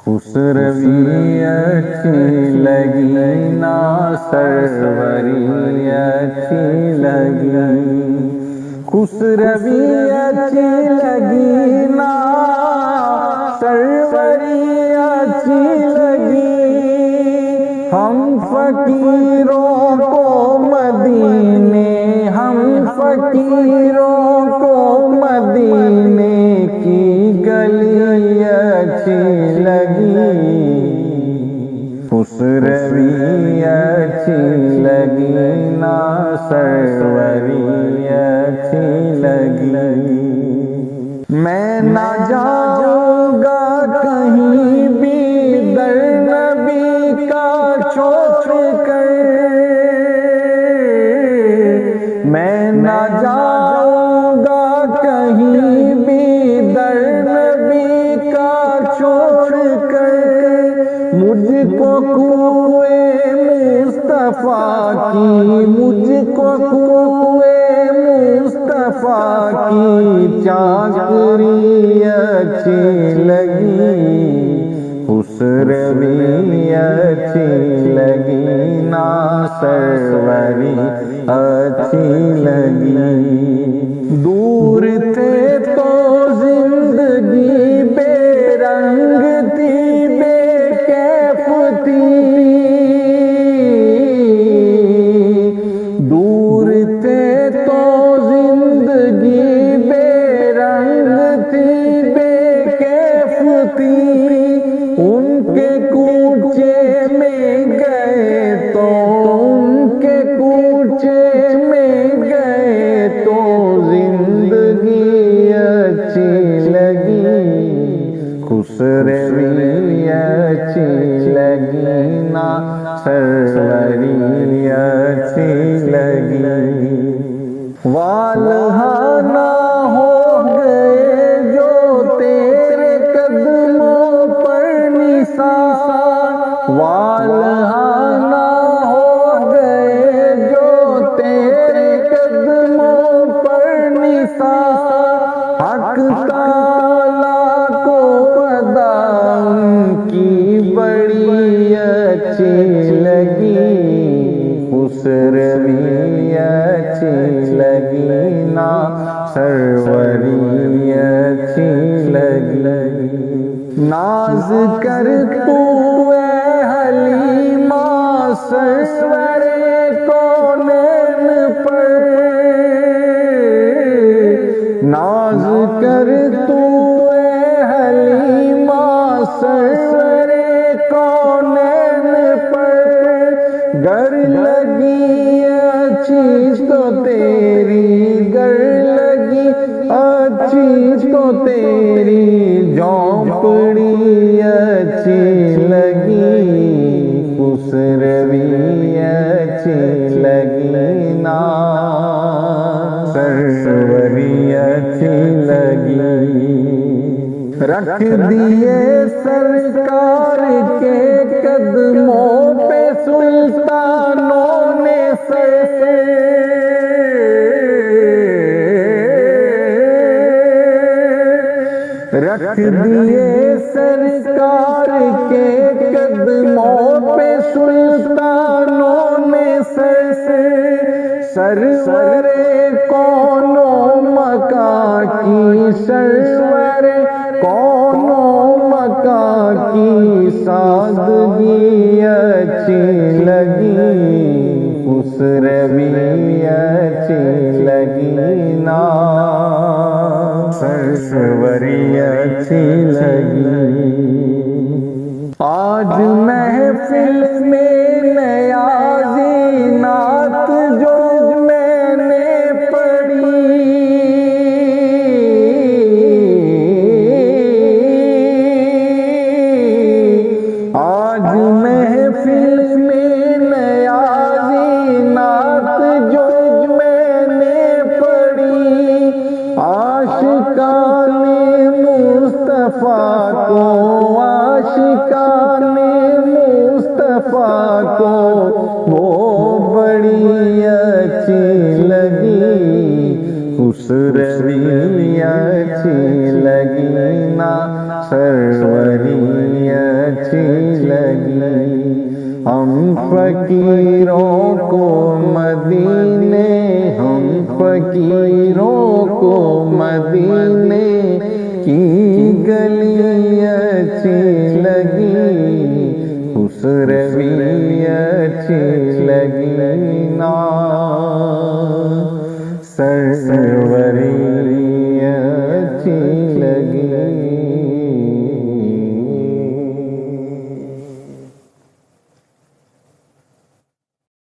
खुसरवी अच्छी लगी ना सरवरी अच्छी लगी, खुसरवी अच्छी लगी ना सरवरी अच्छी लगी। हम फकीरों को मदीने, हम फकीरों को मदीने की गली अच्छी लगी, खुसरवी अच्छी लगी ना सरवरी अच्छी लगी। मैं ना जाऊंगा कहीं भी दर नबी का छोड़ कर, मैं ना जाऊंगा कहीं भी दर नबी का छोड़ कर। मुझको कुए मुस्तफा की, मुझको कुए मुस्तफा की चाकरी अच्छी लगी, खुसरवी अच्छी लगी ना सरवरी अच्छी लगी। दूर थे तो जिंदगी बेरंग थी, बेकैफ थी, दूर थे तो जिंदगी बेरंग थी, बेकैफ थी। उनके कूचे में गए तो, उनके कूचे में गए तो जिंदगी अच्छी लगी, खुसरवी अच्छी लगी ना सरवरी अच्छी लगी। वालहाना हो गए जो तेरे कदमों पर निसार, वालहाना हो गए जो तेरे कदमों पर निसार। हक ताला को अदा उनकी बड़ी अच्छी लगी, खुसरवी अच्छी लगी ना सरवरी अच्छी लगी। नाज कर तू ए हलीमा सरसरे कौनैन पर, नाज कर तू ए हलीमा सरसरे कौनैन पर। गर लगी अच्छी तो तेरी, गर लगी अच्छी तो तेरी झोंपड़ी अच्छी लगी, खुसरवी अच्छी लगी ना सरवरी अच्छी लगी। रख दिए सरकार के कदमों पे सुल्तानों ने सर, रख दिए सरकार के कदमों पे सुल्तानों ने सर। सरवरे कौनो मका की, सरवरे कौनो मका की सादगी अच्छी लगी, खुसरवी अच्छी लगी ना सरवरी अच्छी लगी। आज महफिल में नयाज़ी नात जो मैंने पढ़ी, आज महफिल में नयाज़ी नात जो मैंने पढ़ी। आशिकाने मुस्तफा को, आशिकाने मुस्तफा को वो बड़ी अच्छी लगी, खुसरवी अच्छी लगी ना सरवरी हम फकीरों को मदीने, हम फकीरों को मदीने की गली अच्छी लगी, खुसरवी अच्छी लगी ना।